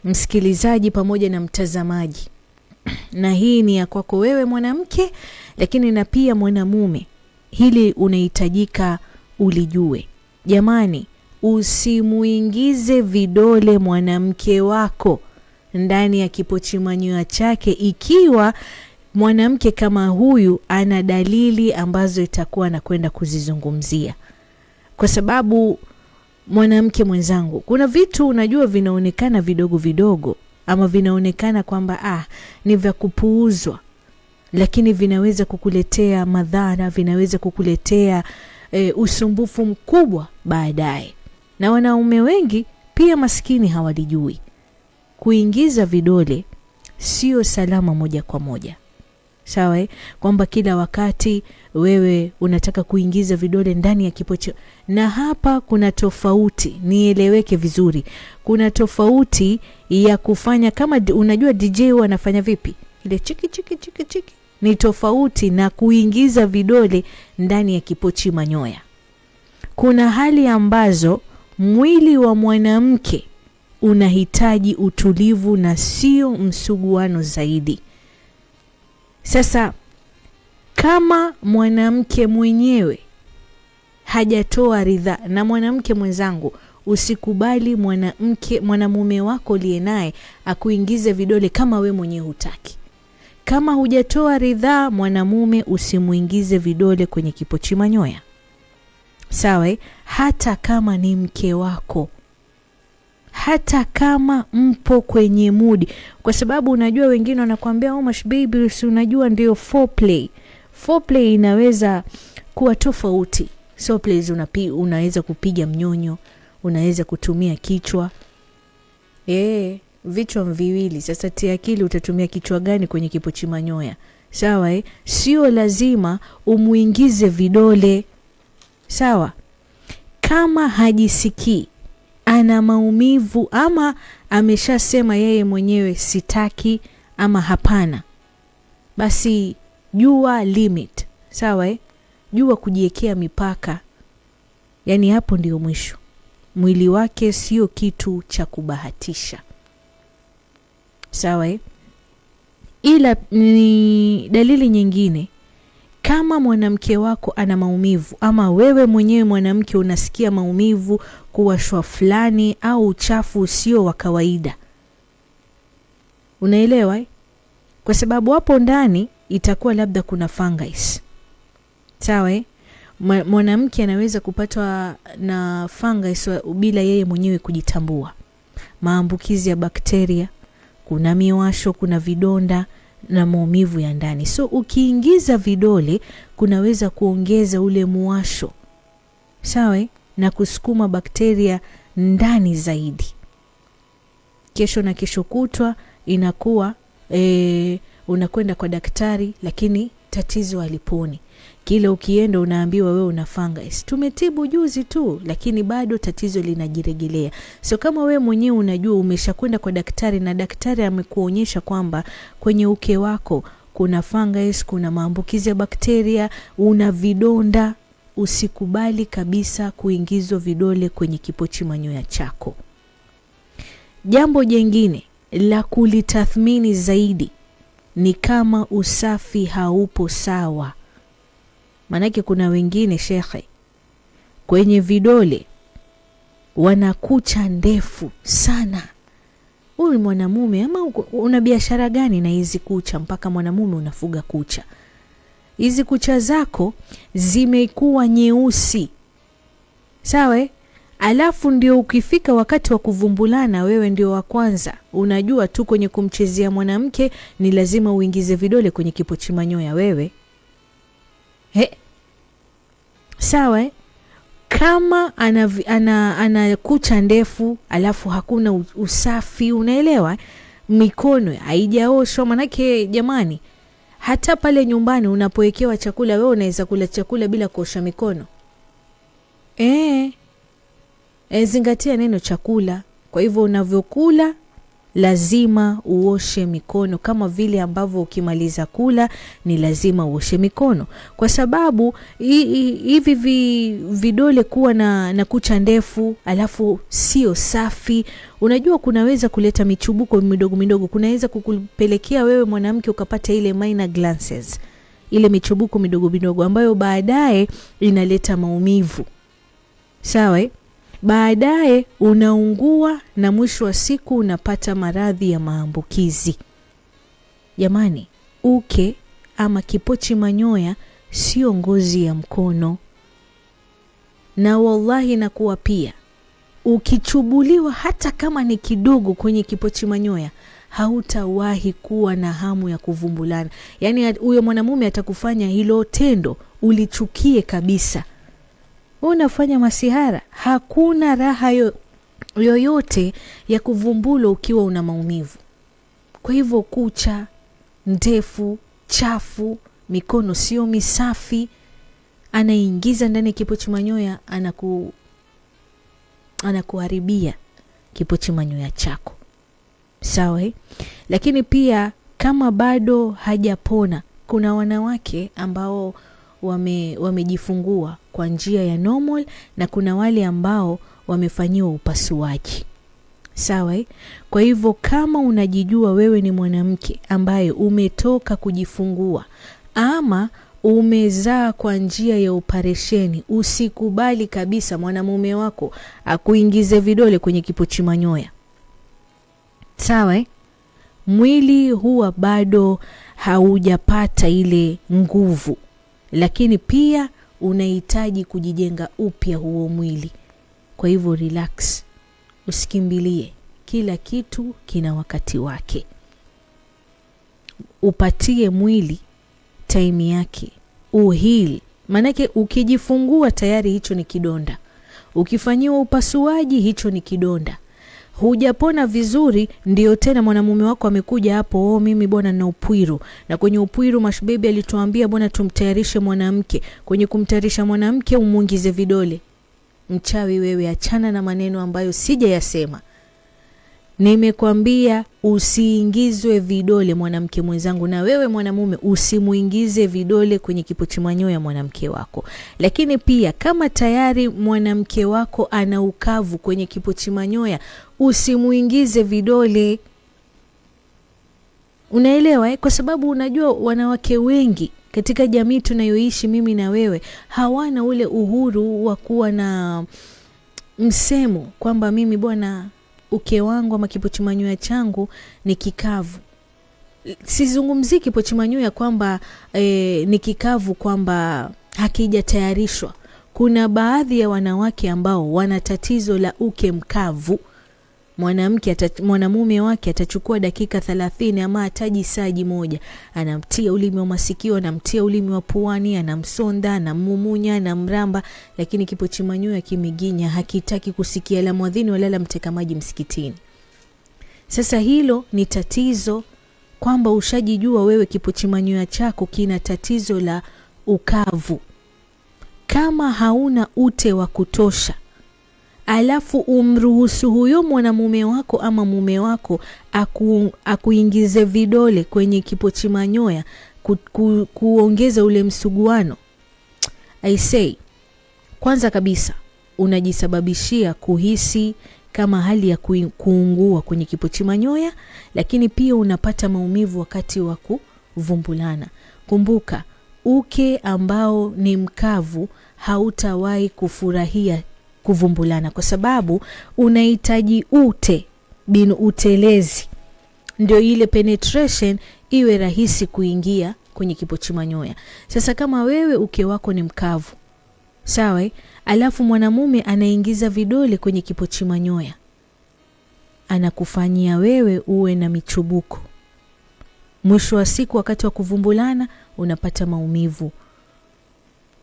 msikilizaji pamoja na mtazamaji. Na hii ni ya kwako wewe mwanamke, lakini na pia mwanamume. Hili unahitajika ulijue. Jamani, usimuingize vidole mwanamke wako ndani ya kipochimanyoya chake ikiwa mwanamke kama huyu ana dalili ambazo itakuwa na kwenda kuzizungumzia. Kwa sababu mwanamke mwenzangu, kuna vitu unajua vinaonekana vidogo vidogo ama vinaonekana kwamba ni vya kupuuzwa, lakini vinaweza kukuletea madhara, vinaweza kukuletea usumbufu mkubwa baadaye. Na wanaume wengi pia maskini hawalijui. Kuingiza vidole sio salama moja kwa moja. Sawa, kwamba kila wakati wewe unataka kuingiza vidole ndani ya kipochi. Na hapa kuna tofauti, nieleweke vizuri. Kuna tofauti ya kufanya kama unajua DJ wanafanya vipi? Ile chiki chiki chiki chiki. Ni tofauti na kuingiza vidole ndani ya kipochi manyoya. Kuna hali ambazo mwili wa mwanamke unahitaji utulivu na sio msuguano zaidi. Sasa kama mwanamke mwenyewe hajatoa ridhaa, na mwanamke mwenzangu, usikubali mwanamume wako aliye naye akuingize vidole kama we mwenyewe hutaki. Kama hujatoa ridhaa, mwanamume usimuingize vidole kwenye kipochi manyoya. Sawa, hata kama ni mke wako, hata kama mpo kwenye mudi. Kwa sababu unajua wengine wanakuambia Omash baby, unajua ndio foreplay. Foreplay inaweza kuwa tofauti. Foreplay unaweza kupiga mnyonyo, unaweza kutumia kichwa. Vichwa viwili. Sasa tia akili, utatumia kichwa gani kwenye kipochi manyoya? Sawa, sio lazima umuingize vidole. Sawa, kama hajisikii, ana maumivu ama ameshasema yeye mwenyewe sitaki ama hapana, basi jua limit. Sawa, jua kujiwekea mipaka. Yani hapo ndio mwisho. Mwili wake sio kitu cha kubahatisha. Sawa, ila ni dalili nyingine. Kama mwanamke wako ana maumivu ama wewe mwenyewe mwanamke unasikia maumivu, kuwashwa fulani au uchafu usio wa kawaida. Unaelewa? Kwa sababu hapo ndani itakuwa labda kuna fungus. Sawa? Mwanamke anaweza kupatwa na fungus bila yeye mwenyewe kujitambua. Maambukizi ya bakteria, kuna miwasho, kuna vidonda na maumivu ya ndani. So ukiingiza vidole kunaweza kuongeza ule muwasho. Sawa, na kusukuma bakteria ndani zaidi. Kesho na kesho kutwa inakuwa unakwenda kwa daktari, lakini tatizo haliponi. Kila ukienda unaambiwa wewe una fungus. Tumetibu juzi tu, lakini bado tatizo linajirejelea. So kama wewe mwenyewe unajua umeshakwenda kwa daktari na daktari amekuonyesha kwamba kwenye uke wako kuna fungus, kuna maambukizi ya bakteria, una vidonda, usikubali kabisa kuingizwa vidole kwenye kipochi manyoya chako. Jambo jingine la kulitathmini zaidi ni kama usafi haupo sawa. Manake kuna wengine shekhe, kwenye vidole wana kucha ndefu sana. Huyu mwanamume ama una biashara gani na hizi kucha mpaka mwanamume unafuga kucha? Hizi kucha zako zimekuwa nyeusi. Sawa? Alafu ndio ukifika wakati wa kuvumbulana wewe ndio wa kwanza. Unajua tu kwenye kumchezea mwanamke ni lazima uingize vidole kwenye kipochi manyoya wewe. Sawa, kama ana kucha ndefu alafu hakuna usafi, unaelewa? Mikono haijaoshwa. Manake jamani, hata pale nyumbani unapowekewa chakula, wewe unaweza kula chakula bila kuosha mikono. Zingatia neno chakula. Kwa hivyo unavyokula lazima uoshe mikono, kama vile ambavyo ukimaliza kula ni lazima uoshe mikono, kwa sababu hivi vidole kuwa na kucha ndefu alafu sio safi, unajua kunaweza kuleta michubuko midogo midogo, kunaweza kukupelekea wewe mwanamke ukapata ile minor glances, ile michubuko midogo midogo ambayo baadaye inaleta maumivu. Sawa? Baadaye unaungua na mwisho wa siku unapata maradhi ya maambukizi. Jamani, uke ama kipochi manyoya sio ngozi ya mkono. Na wallahi nakuwa pia, ukichubuliwa hata kama ni kidogo kwenye kipochi manyoya, hautawahi kuwa na hamu ya kuvumbulana. Yaani huyo mwanamume atakufanya hilo tendo ulichukie kabisa. Unafanya masihara, hakuna raha yoyote ya kuvumbula ukiwa una maumivu. Kwa hivyo kucha ndefu, chafu, mikono sio misafi, anaingiza ndani kipochi manyoya, anakuharibia kipochi manyoya chako. Sawa? Lakini pia kama bado hajapona, kuna wanawake ambao wamejifungua kwa njia ya normal na kuna wale ambao wamefanyiwa upasuaji. Sawa? Kwa hivyo kama unajijua wewe ni mwanamke ambaye umetoka kujifungua ama umezaa kwa njia ya operesheni, usikubali kabisa mwanamume wako akuingize vidole kwenye kipochi manyoya. Sawa? Mwili huwa bado haujapata ile nguvu, lakini pia unahitaji kujijenga upya huo mwili. Kwa hivyo relax, usikimbilie, kila kitu kina wakati wake. Upatie mwili time yake, uhili. Manake ukijifungua tayari hicho ni kidonda, ukifanyiwa upasuaji hicho ni kidonda. Hujapona vizuri, ndio tena mwanamume wako amekuja hapo, mimi bwana na upwiru. Na kwenye upwiru Mashbebi alituambia bwana tumtayarishe mwanamke. Kwenye kumtayarisha mwanamke umuingize vidole. Mchawi wewe, achana na maneno ambayo sijayasema. Nimekwambia usiingizwe vidole mwanamke mwenzangu, na wewe mwanamume usimuingize vidole kwenye kipochi manyoya mwanamke wako. Lakini pia kama tayari mwanamke wako ana ukavu kwenye kipochi manyoya, usimuingize vidole. Unaelewa? Kwa sababu unajua wanawake wengi katika jamii tunayoishi mimi na wewe hawana ule uhuru wa kuwa na msemo kwamba mimi bwana uke wangu ama kipochi manyoya changu ni kikavu. Sizungumzii kipochi manyoya kwamba ni kikavu kwamba hakijatayarishwa. Kuna baadhi ya wanawake ambao wana tatizo la uke mkavu. Mwanamume wake atachukua dakika 30 ama hataji saa moja, anamtia ulimi wa masikio, anamtia ulimi wa puani, anamsonda, anamumunya, anamramba, lakini kipochi manyoya kimeginya, hakitaki kusikia la mwadhini wala la mteka maji msikitini. Sasa hilo ni tatizo, kwamba ushajijua wewe kipochi manyoya chako kina tatizo la ukavu. Kama hauna ute wa kutosha, alafu umruhusu huyo mwanamume wako ama mume wako akuingize vidole kwenye kipochi manyoya kuongeza ule msuguano, I say, kwanza kabisa unajisababishia kuhisi kama hali ya kuungua kwenye kipochi manyoya, lakini pia unapata maumivu wakati wa kuvumbulana. Kumbuka, uke ambao ni mkavu hautawahi kufurahia kuvumbulana, kwa sababu unahitaji utelezi ndio ile penetration iwe rahisi kuingia kwenye kipochi manyoya. Sasa kama wewe uke wako ni mkavu, sawa, alafu mwanamume anaingiza vidole kwenye kipochi manyoya, anakufanyia wewe uwe na michubuko. Mwisho wa siku wakati wa kuvumbulana unapata maumivu.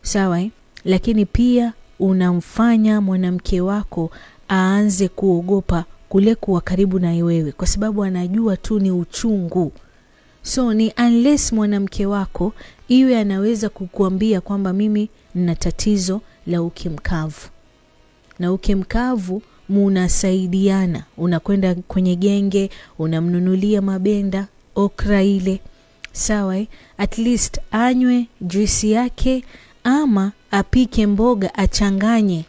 Sawa? Lakini pia unamfanya mwanamke wako aanze kuogopa kule kuwa karibu na wewe, kwa sababu anajua tu ni uchungu. So ni unless mwanamke wako iwe anaweza kukuambia kwamba mimi nina tatizo la uke mkavu. Na uke mkavu munasaidiana, unakwenda kwenye genge, unamnunulia mabenda okra ile, sawa at least anywe juisi yake, ama apike mboga achanganye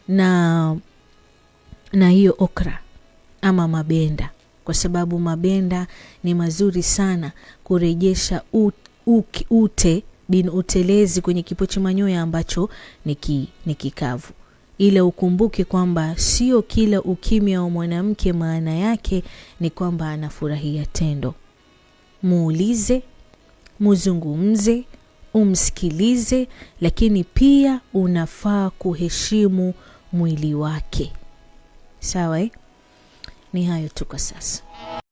na hiyo okra ama mabenda, kwa sababu mabenda ni mazuri sana kurejesha utelezi kwenye kipochi manyoya ambacho ni kikavu. Ile ukumbuke kwamba sio kila ukimya wa mwanamke maana yake ni kwamba anafurahia tendo. Muulize, muzungumze, umsikilize, lakini pia unafaa kuheshimu mwili wake. Sawa? Ni hayo tu kwa sasa.